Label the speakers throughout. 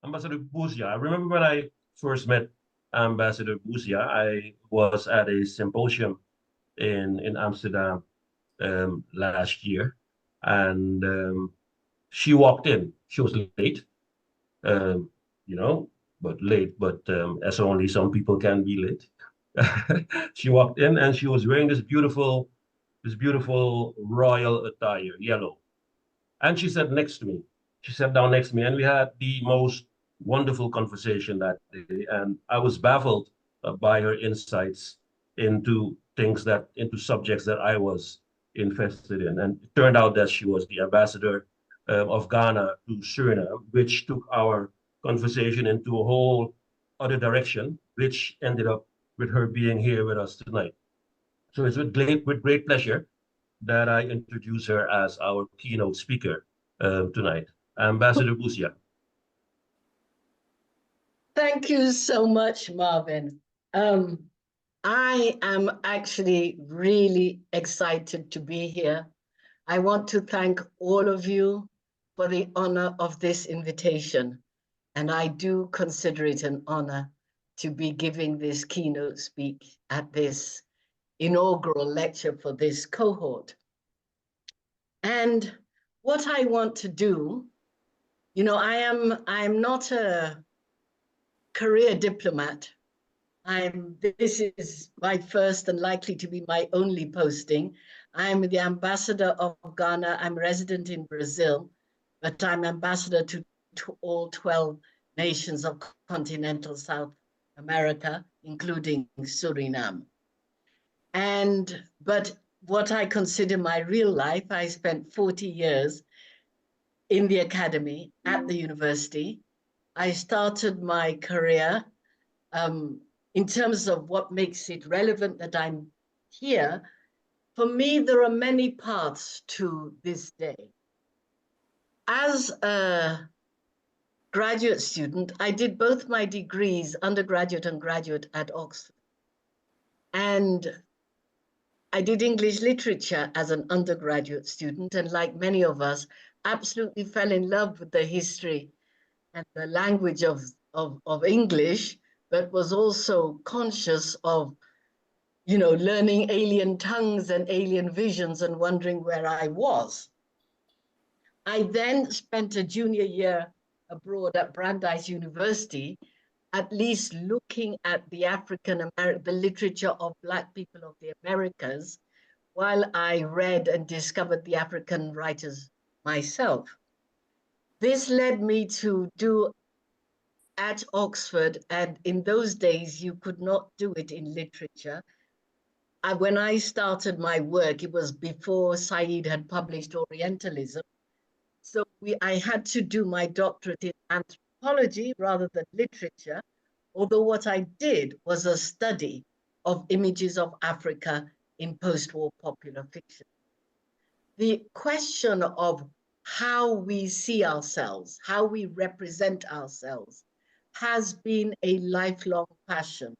Speaker 1: Ambassador Busia. I remember when I first met Ambassador Busia, I was at a symposium in Amsterdam last year, and she walked in. She was late, um, you know, but late, but as only some people can be late. She walked in and she was wearing this beautiful royal attire, yellow. And she sat next to me. She sat down next to me, and we had the most wonderful conversation that day. And I was baffled by her insights into subjects that I was invested in. And it turned out that she was the ambassador of Ghana to Suriname, which took our conversation into a whole other direction, which ended up with her being here with us tonight. So it's with great pleasure that I introduce her as our keynote speaker tonight, Ambassador Busia.
Speaker 2: Thank you so much, Marvin. I am actually really excited to be here. I want to thank all of you for the honor of this invitation. And I do consider it an honor to be giving this keynote speak at this inaugural lecture for this cohort. And what I want to do, you know, I'm not a career diplomat. This is my first and likely to be my only posting. I'm the ambassador of Ghana. I'm resident in Brazil, but I'm ambassador to all 12 nations of continental South America, including Suriname. But what I consider my real life, I spent 40 years in the academy at the university. I started my career in terms of what makes it relevant that I'm here. For me, there are many paths to this day. As a graduate student, I did both my degrees, undergraduate and graduate, at Oxford. And I did English literature as an undergraduate student, and like many of us, absolutely fell in love with the history and the language of English, but was also conscious of, you know, learning alien tongues and alien visions and wondering where I was. I then spent a junior year abroad at Brandeis University, at least looking at the the literature of Black people of the Americas, while I read and discovered the African writers myself. This led me to do at Oxford, and in those days, you could not do it in literature. When I started my work, it was before Said had published Orientalism. So I had to do my doctorate in anthropology rather than literature, although what I did was a study of images of Africa in post-war popular fiction. The question of how we see ourselves, how we represent ourselves, has been a lifelong passion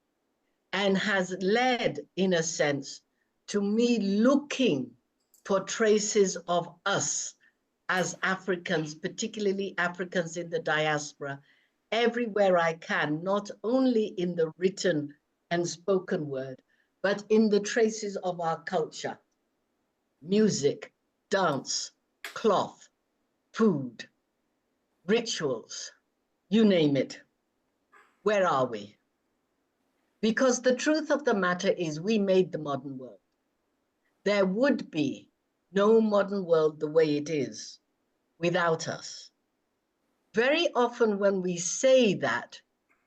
Speaker 2: and has led, in a sense, to me looking for traces of us as Africans, particularly Africans in the diaspora, everywhere I can, not only in the written and spoken word, but in the traces of our culture, music, dance, cloth, food, rituals, you name it. Where are we? Because the truth of the matter is we made the modern world. There would be no modern world the way it is without us. Very often when we say that,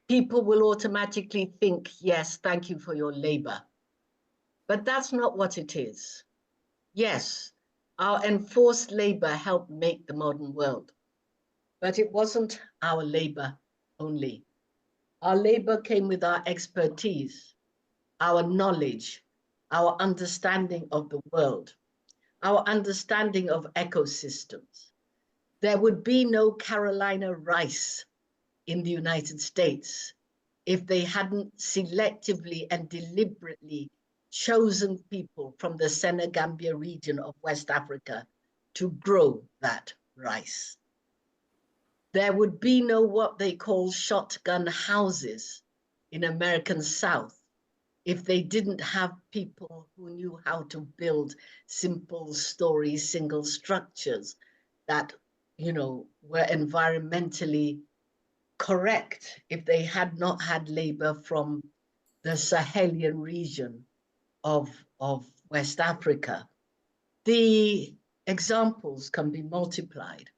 Speaker 2: people will automatically think, yes, thank you for your labor. But that's not what it is. Yes, our enforced labor helped make the modern world, but it wasn't our labor only. Our labor came with our expertise, our knowledge, our understanding of the world, our understanding of ecosystems. There would be no Carolina rice in the United States if they hadn't selectively and deliberately chosen people from the Senegambia region of West Africa to grow that rice. there would be no what they call shotgun houses in American South if they didn't have people who knew how to build simple stories, single structures that, you know, were environmentally correct, if they had not had labor from the Sahelian region of West Africa. The examples can be multiplied.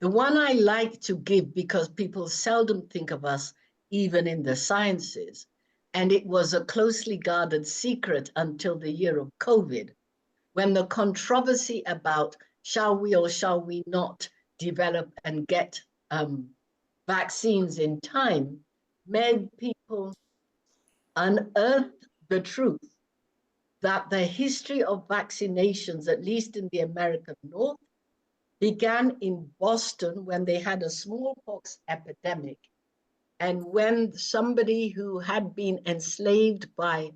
Speaker 2: The one I like to give, because people seldom think of us even in the sciences, and it was a closely guarded secret until the year of COVID, when the controversy about shall we or shall we not develop and get vaccines in time made people unearth the truth that the history of vaccinations, at least in the American North, began in Boston when they had a smallpox epidemic. And when somebody who had been enslaved by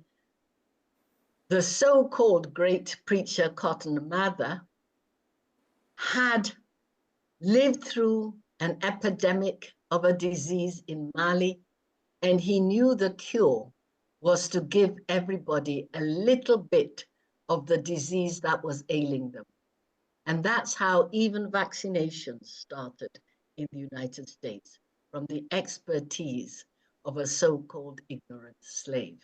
Speaker 2: the so-called great preacher Cotton Mather had lived through an epidemic of a disease in Mali, and he knew the cure was to give everybody a little bit of the disease that was ailing them. And that's how even vaccinations started in the United States, from the expertise of a so-called ignorant slave.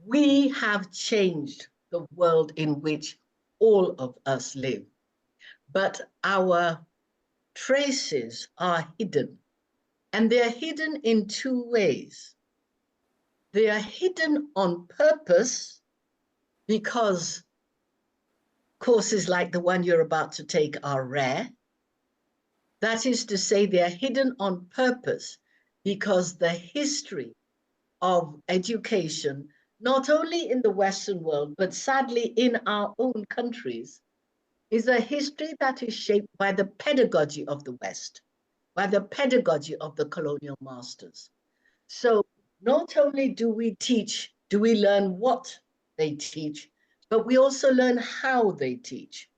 Speaker 2: We have changed the world in which all of us live, but our traces are hidden, and they're hidden in two ways. They are hidden on purpose because courses like the one you're about to take are rare. That is to say, they are hidden on purpose because the history of education, not only in the Western world, but sadly in our own countries, is a history that is shaped by the pedagogy of the West, by the pedagogy of the colonial masters. So not only do we learn what they teach, but we also learn how they teach.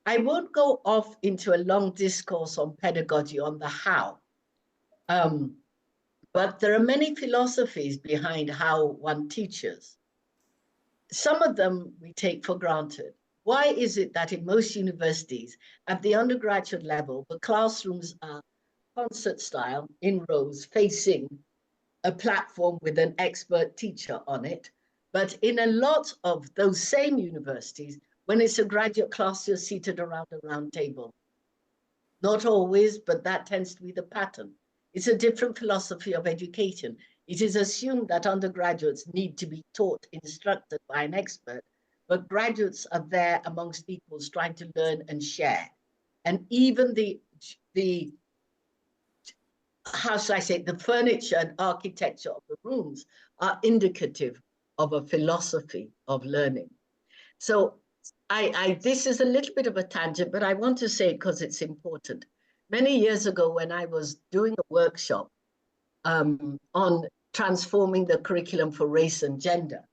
Speaker 2: I won't go off into a long discourse on pedagogy, on the how, but there are many philosophies behind how one teaches. Some of them we take for granted. Why is it that in most universities, at the undergraduate level, the classrooms are concert style, in rows, facing a platform with an expert teacher on it? But in a lot of those same universities, when it's a graduate class, you're seated around a round table. Not always, but that tends to be the pattern. It's a different philosophy of education. It is assumed that undergraduates need to be taught, instructed by an expert, but graduates are there amongst equals trying to learn and share. And even the how should I say, the furniture and architecture of the rooms are indicative of a philosophy of learning. So this is a little bit of a tangent, but I want to say it because it's important. Many years ago, when I was doing a workshop on transforming the curriculum for race and gender,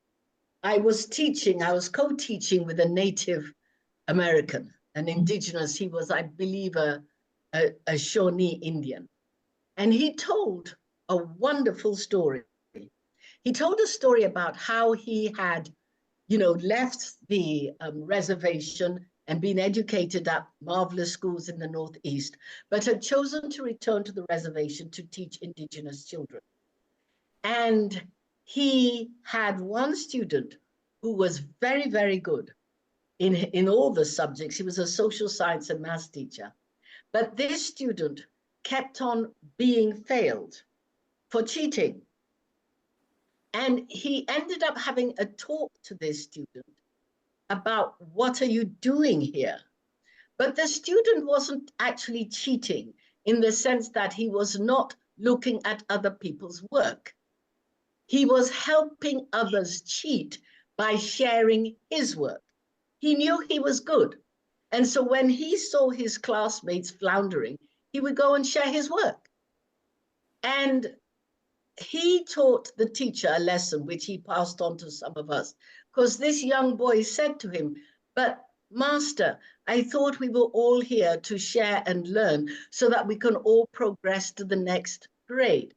Speaker 2: I was co-teaching with a Native American, an indigenous. He was, I believe, a Shawnee Indian. And he told a wonderful story. He told a story about how he had, left the reservation and been educated at marvelous schools in the Northeast, but had chosen to return to the reservation to teach indigenous children. And he had one student who was very, very good in all the subjects. He was a social science and maths teacher. But this student kept on being failed for cheating. And he ended up having a talk to this student about what are you doing here? But the student wasn't actually cheating in the sense that he was not looking at other people's work. He was helping others cheat by sharing his work. He knew he was good. And so when he saw his classmates floundering, he would go and share his work. And he taught the teacher a lesson which he passed on to some of us, because this young boy said to him, but Master, I thought we were all here to share and learn so that we can all progress to the next grade.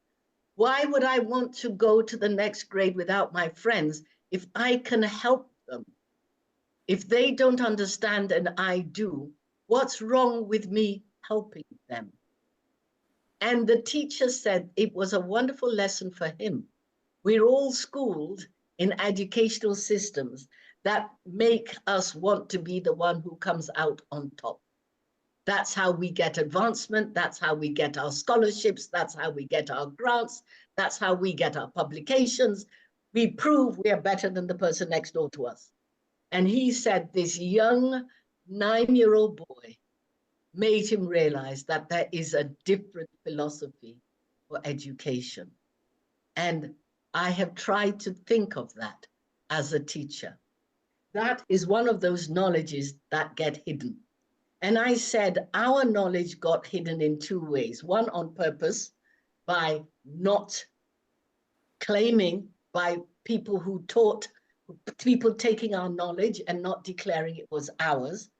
Speaker 2: Why would I want to go to the next grade without my friends if I can help them? If they don't understand and I do, what's wrong with me helping them? And the teacher said it was a wonderful lesson for him. We're all schooled in educational systems that make us want to be the one who comes out on top. That's how we get advancement. That's how we get our scholarships. That's how we get our grants. That's how we get our publications. We prove we are better than the person next door to us. And he said this young 9-year-old boy made him realize that there is a different philosophy for education. And I have tried to think of that as a teacher. That is one of those knowledges that get hidden. And I said our knowledge got hidden in 2 ways. One, on purpose, by not claiming, by people who taught, people taking our knowledge and not declaring it was ours,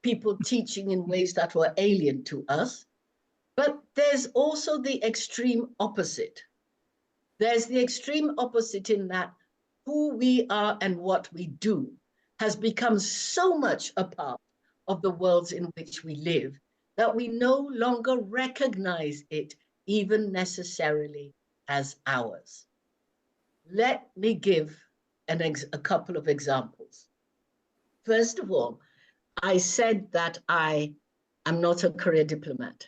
Speaker 2: people teaching in ways that were alien to us. But there's also the extreme opposite. There's the extreme opposite in that who we are and what we do has become so much a part of the worlds in which we live that we no longer recognize it even necessarily as ours. Let me give a couple of examples. First of all, I said that I am not a career diplomat.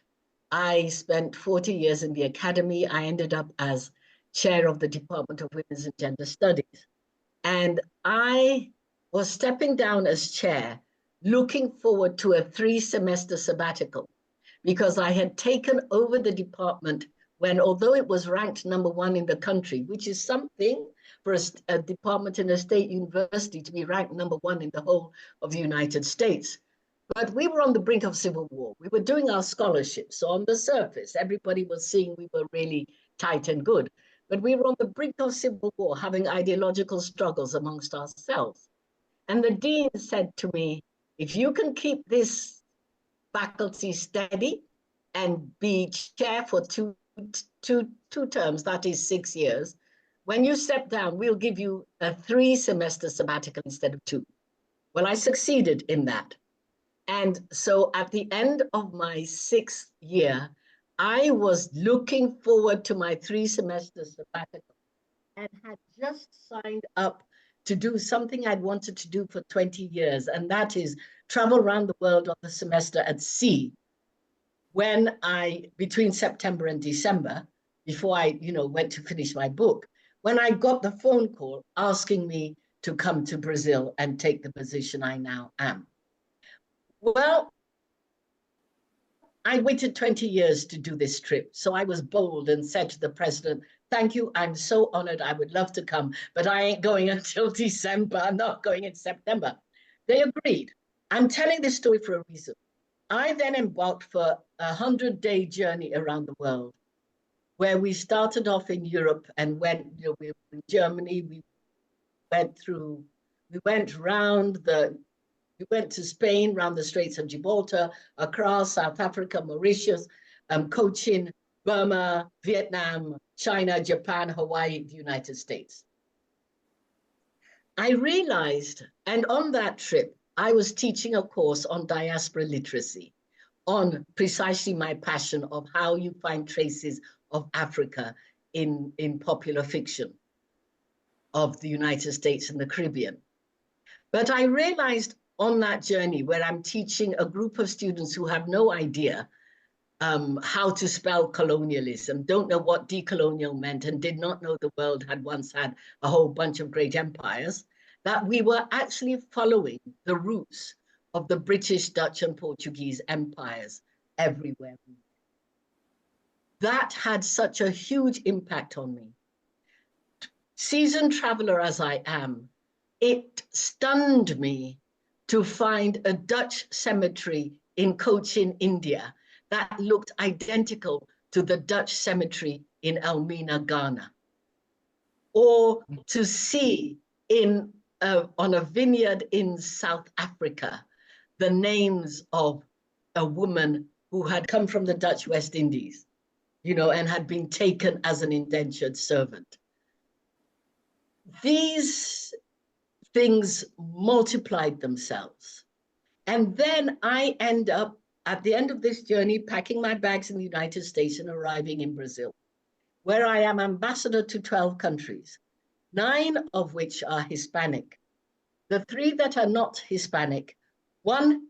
Speaker 2: I spent 40 years in the academy. I ended up as chair of the Department of Women's and Gender Studies. And I was stepping down as chair, looking forward to a 3-semester sabbatical, because I had taken over the department when, although it was ranked #1 in the country, which is something for a department in a state university to be ranked #1 in the whole of the United States. But we were on the brink of civil war. We were doing our scholarships. So on the surface, everybody was seeing we were really tight and good. But we were on the brink of civil war, having ideological struggles amongst ourselves. And the dean said to me, if you can keep this faculty steady and be chair for two terms, that is 6 years, when you step down, we'll give you a 3-semester sabbatical instead of 2. Well, I succeeded in that. And so at the end of my 6th year, I was looking forward to my 3-semester sabbatical and had just signed up to do something I'd wanted to do for 20 years, and that is travel around the world on the semester at sea. When between September and December, before I, went to finish my book, when I got the phone call asking me to come to Brazil and take the position I now am. Well, I waited 20 years to do this trip. So I was bold and said to the president, thank you, I'm so honored, I would love to come, but I ain't going until December, I'm not going in September. They agreed. I'm telling this story for a reason. I then embarked for a 100-day journey around the world, where we started off in Europe and went, we were in Germany, we went to Spain, round the Straits of Gibraltar, Accra, South Africa, Mauritius, Cochin, Burma, Vietnam, China, Japan, Hawaii, the United States. I realized, and on that trip, I was teaching a course on diaspora literacy, on precisely my passion of how you find traces of Africa in popular fiction of the United States and the Caribbean. But I realized on that journey where I'm teaching a group of students who have no idea how to spell colonialism, don't know what decolonial meant, and did not know the world had once had a whole bunch of great empires, that we were actually following the roots of the British, Dutch, and Portuguese empires everywhere. That had such a huge impact on me. Seasoned traveler as I am, it stunned me to find a Dutch cemetery in Cochin, India, that looked identical to the Dutch cemetery in Elmina, Ghana. Or to see on a vineyard in South Africa, the names of a woman who had come from the Dutch West Indies, you know, and had been taken as an indentured servant. These things multiplied themselves. And then I end up, at the end of this journey, packing my bags in the United States and arriving in Brazil, where I am ambassador to 12 countries, 9 of which are Hispanic. The 3 that are not Hispanic, one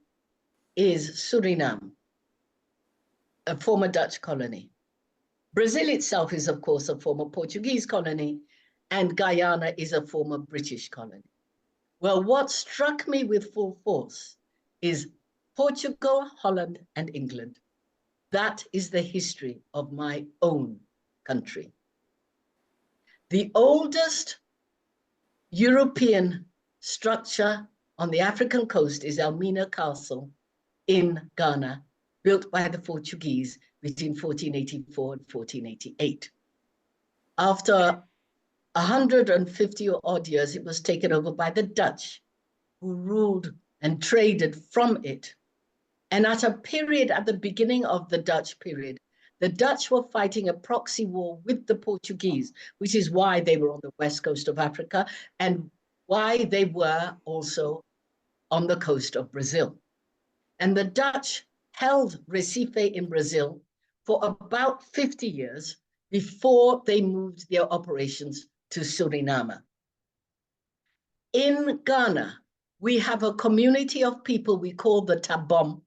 Speaker 2: is Suriname, a former Dutch colony. Brazil itself is, of course, a former Portuguese colony, and Guyana is a former British colony. Well, what struck me with full force is Portugal, Holland, and England. That is the history of my own country. The oldest European structure on the African coast is Elmina Castle in Ghana, built by the Portuguese between 1484 and 1488. After 150 or odd years, it was taken over by the Dutch, who ruled and traded from it. And at a period, at the beginning of the Dutch period, the Dutch were fighting a proxy war with the Portuguese, which is why they were on the west coast of Africa and why they were also on the coast of Brazil. And the Dutch held Recife in Brazil for about 50 years before they moved their operations to Suriname. In Ghana, we have a community of people we call the Tabom,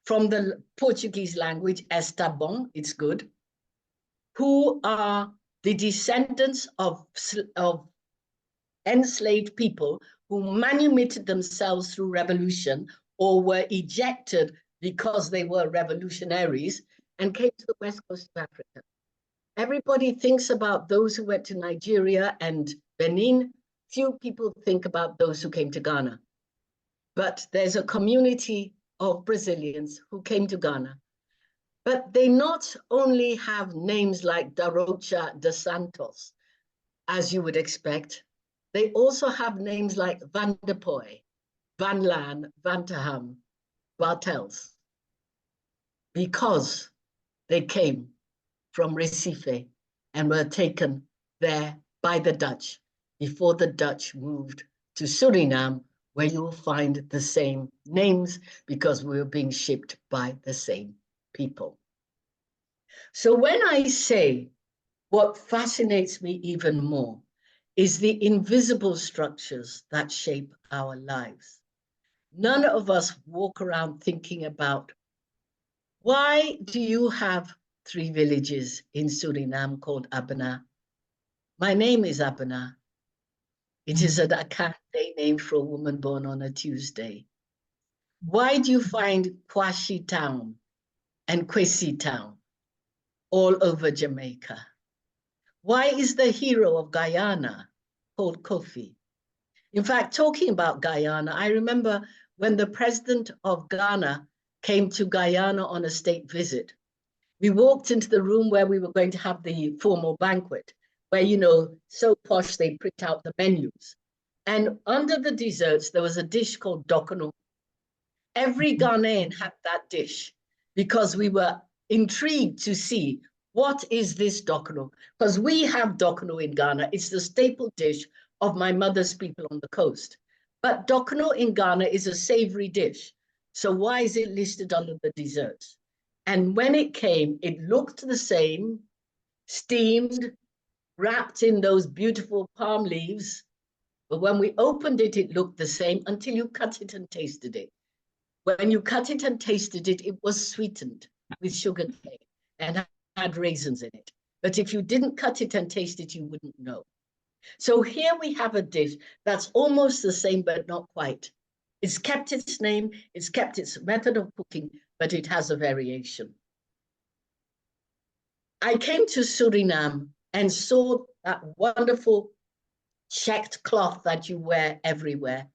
Speaker 2: from the Portuguese language as Tabom, it's good, who are the descendants of enslaved people who manumitted themselves through revolution or were ejected because they were revolutionaries and came to the west coast of Africa. Everybody thinks about those who went to Nigeria and Benin. Few people think about those who came to Ghana. But there's a community of Brazilians who came to Ghana. But they not only have names like Darocha de Santos, as you would expect, they also have names like Van der Poy, Van Lan, Van Taham, Bartels, because they came from Recife and were taken there by the Dutch before the Dutch moved to Suriname, where you'll find the same names because we were being shipped by the same people. So when I say what fascinates me even more is the invisible structures that shape our lives. None of us walk around thinking about, why do you have 3 villages in Suriname called Abena? My name is Abena. It is an Akante name for a woman born on a Tuesday. Why do you find Kwashi Town and Kwesi Town all over Jamaica? Why is the hero of Guyana called Kofi? In fact, talking about Guyana, I remember when the president of Ghana came to Guyana on a state visit. We walked into the room where we were going to have the formal banquet, where, you know, so posh they print out the menus. And under the desserts, there was a dish called dokono. Every Ghanaian had that dish because we were intrigued to see what is this dokono? Because we have dokono in Ghana. It's the staple dish of my mother's people on the coast. But dokono in Ghana is a savory dish. So why is it listed under the desserts? And when it came, it looked the same, steamed, wrapped in those beautiful palm leaves. But when we opened it, it looked the same until you cut it and tasted it. When you cut it and tasted it, it was sweetened with sugar cane and had raisins in it. But if you didn't cut it and taste it, you wouldn't know. So here we have a dish that's almost the same, but not quite. It's kept its name, it's kept its method of cooking, but it has a variation. I came to Suriname and saw that wonderful checked cloth that you wear everywhere,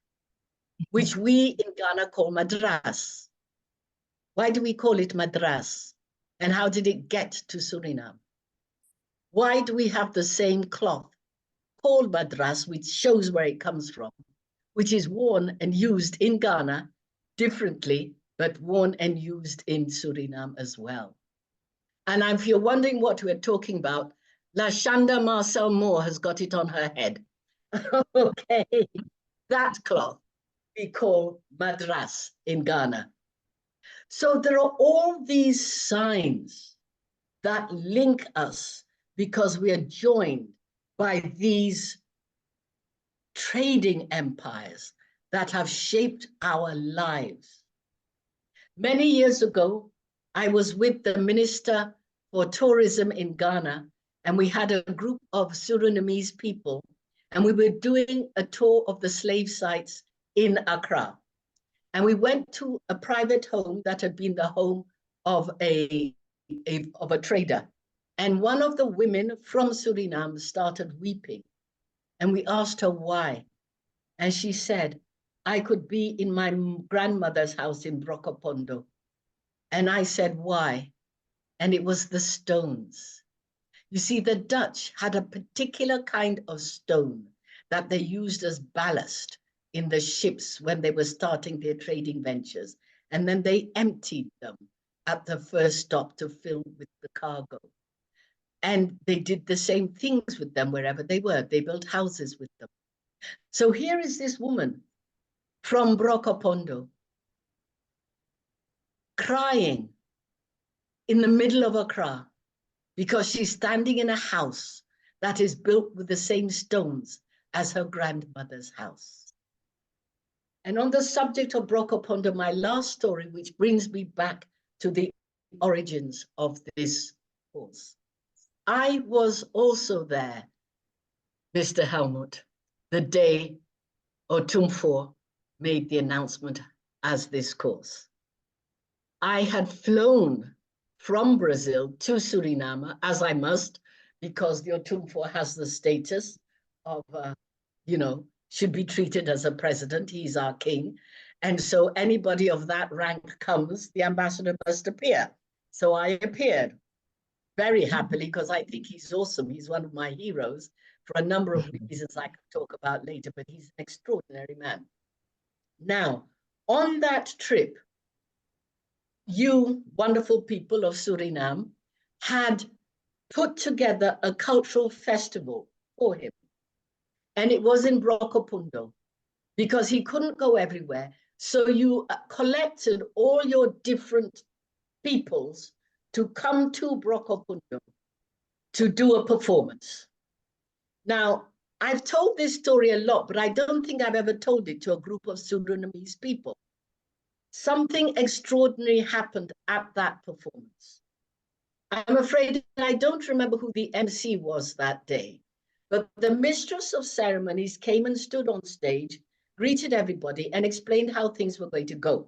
Speaker 2: which we in Ghana call madras. Why do we call it madras? And how did it get to Suriname? Why do we have the same cloth called madras, which shows where it comes from, which is worn and used in Ghana differently, but worn and used in Suriname as well. And if you're wondering what we're talking about, Lashanda Marcel Moore has got it on her head. Okay, that cloth we call madras in Ghana. So there are all these signs that link us because we are joined by these trading empires that have shaped our lives. Many years ago, I was with the Minister for Tourism in Ghana, and we had a group of Surinamese people, and we were doing a tour of the slave sites in Accra. And we went to a private home that had been the home of a trader. And one of the women from Suriname started weeping. And we asked her why. And she said, I could be in my grandmother's house in Brokopondo. And I said, why? And it was the stones. You see, the Dutch had a particular kind of stone that they used as ballast in the ships when they were starting their trading ventures. And then they emptied them at the first stop to fill with the cargo. And they did the same things with them wherever they were. They built houses with them. So here is this woman from Brokopondo crying in the middle of Accra because she's standing in a house that is built with the same stones as her grandmother's house. And on the subject of Brokopondo, my last story, which brings me back to the origins of this course. I was also there, Mr. Helmut, the day Otumfor made the announcement as this course. I had flown from Brazil to Suriname, as I must, because the Otumfor has the status of, should be treated as a president. He's our king. And so anybody of that rank comes, the ambassador must appear. So I appeared very happily because I think he's awesome. He's one of my heroes for a number of reasons I could talk about later, but he's an extraordinary man. Now, on that trip, you wonderful people of Suriname had put together a cultural festival for him. And it was in Brokopondo because he couldn't go everywhere. So you collected all your different peoples to come to Brokopondo to do a performance. Now, I've told this story a lot, but I don't think I've ever told it to a group of Surinamese people. Something extraordinary happened at that performance. I'm afraid I don't remember who the MC was that day, but the mistress of ceremonies came and stood on stage, greeted everybody, and explained how things were going to go.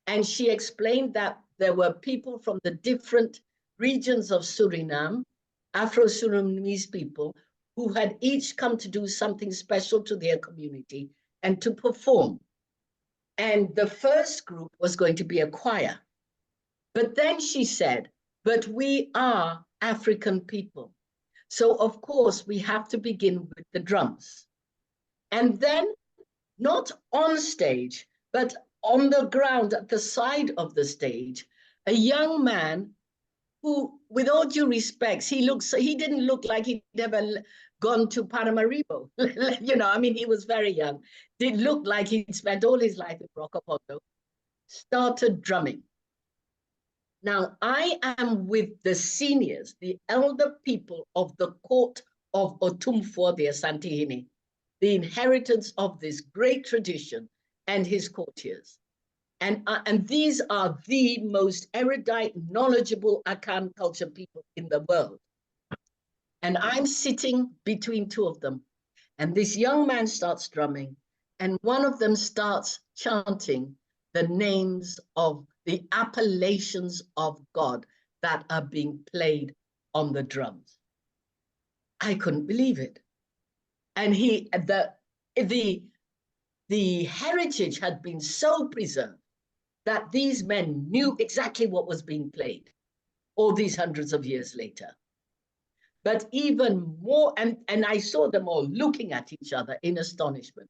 Speaker 2: And she explained that there were people from the different regions of Suriname, Afro-Surinamese people, who had each come to do something special to their community and to perform. And the first group was going to be a choir. But then she said, but we are African people. So of course we have to begin with the drums. And then not on stage, but on the ground at the side of the stage, a young man who, with all due respects, he didn't look like he'd ever gone to Paramaribo. He was very young. It looked like he'd spent all his life in Brokopondo, started drumming. Now, I am with the seniors, the elder people of the court of Otumfor the Asantehene, the inheritance of this great tradition and his courtiers. And these are the most erudite, knowledgeable Akan culture people in the world. And I'm sitting between two of them. And this young man starts drumming, and one of them starts chanting the names of the appellations of God that are being played on the drums. I couldn't believe it. And the heritage had been so preserved that these men knew exactly what was being played all these hundreds of years later. But even more, and I saw them all looking at each other in astonishment.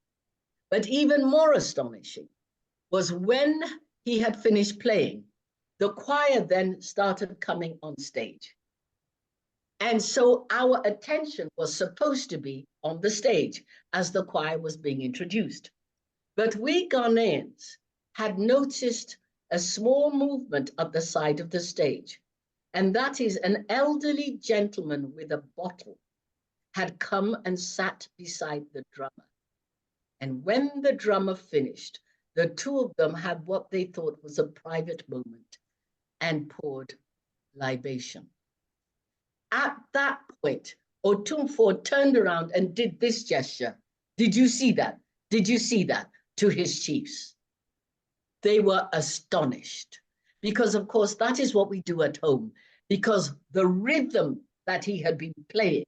Speaker 2: But even more astonishing was when he had finished playing, the choir then started coming on stage. And so our attention was supposed to be on the stage as the choir was being introduced. But we Ghanaians had noticed a small movement at the side of the stage. And that is an elderly gentleman with a bottle had come and sat beside the drummer. And when the drummer finished, the two of them had what they thought was a private moment and poured libation. At that point, Otumfuo turned around and did this gesture. Did you see that? Did you see that? To his chiefs. They were astonished because, of course, that is what we do at home, because the rhythm that he had been playing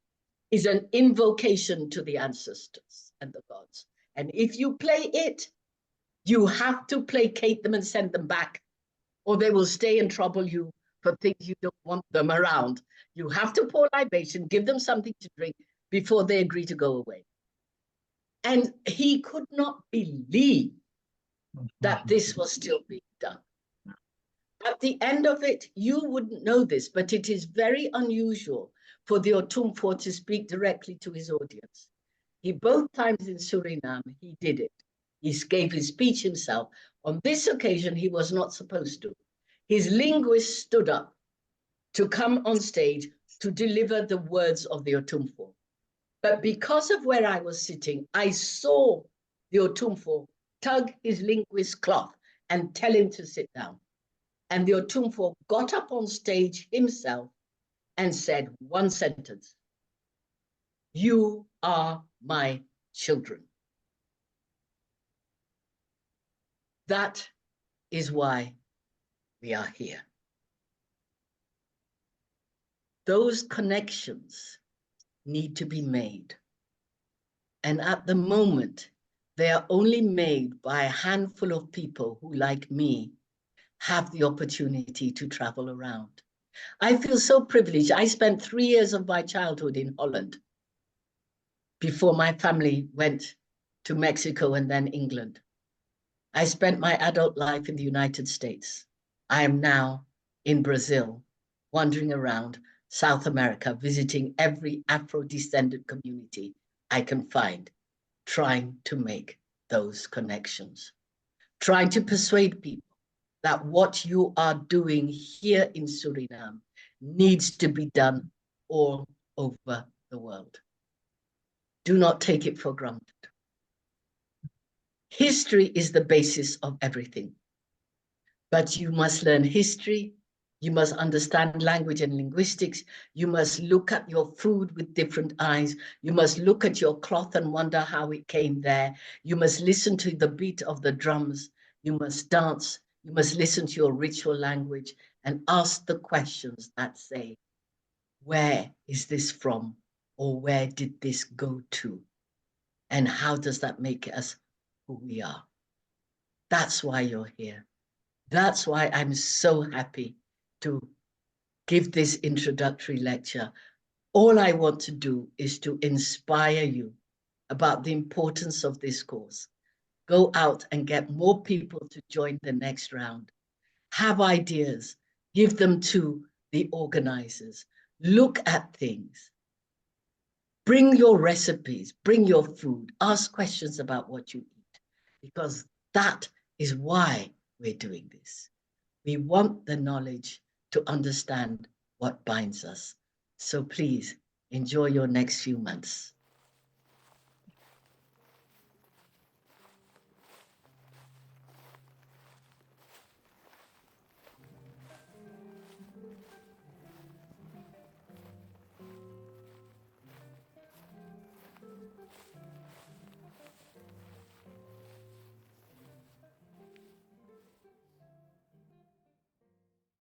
Speaker 2: is an invocation to the ancestors and the gods. And if you play it, you have to placate them and send them back, or they will stay and trouble you for things you don't want them around. You have to pour libation, give them something to drink before they agree to go away. And he could not believe that this was still being done. At the end of it, you wouldn't know this, but it is very unusual for the Otumfuo to speak directly to his audience. He both times in Suriname, he did it. He gave his speech himself. On this occasion, he was not supposed to. His linguist stood up to come on stage to deliver the words of the Otumfuo. But because of where I was sitting, I saw the Otumfuo tug his linguist's cloth and tell him to sit down. And the Otumfuo got up on stage himself and said one sentence: "You are my children." That is why we are here. Those connections need to be made. And at the moment, they are only made by a handful of people who, like me, have the opportunity to travel around. I feel so privileged. I spent 3 years of my childhood in Holland before my family went to Mexico and then England. I spent my adult life in the United States. I am now in Brazil, wandering around South America, visiting every Afro-descendant community I can find, trying to make those connections, trying to persuade people that what you are doing here in Suriname needs to be done all over the world. Do not take it for granted. History is the basis of everything. But you must learn history. You must understand language and linguistics. You must look at your food with different eyes. You must look at your cloth and wonder how it came there. You must listen to the beat of the drums. You must dance. You must listen to your ritual language and ask the questions that say, where is this from? Or where did this go to? And how does that make us who we are? That's why you're here. That's why I'm so happy to give this introductory lecture. All I want to do is to inspire you about the importance of this course. Go out and get more people to join the next round. Have ideas, give them to the organizers. Look at things. Bring your recipes, bring your food, ask questions about what you eat, because that is why we're doing this. We want the knowledge to understand what binds us. So please enjoy your next few months.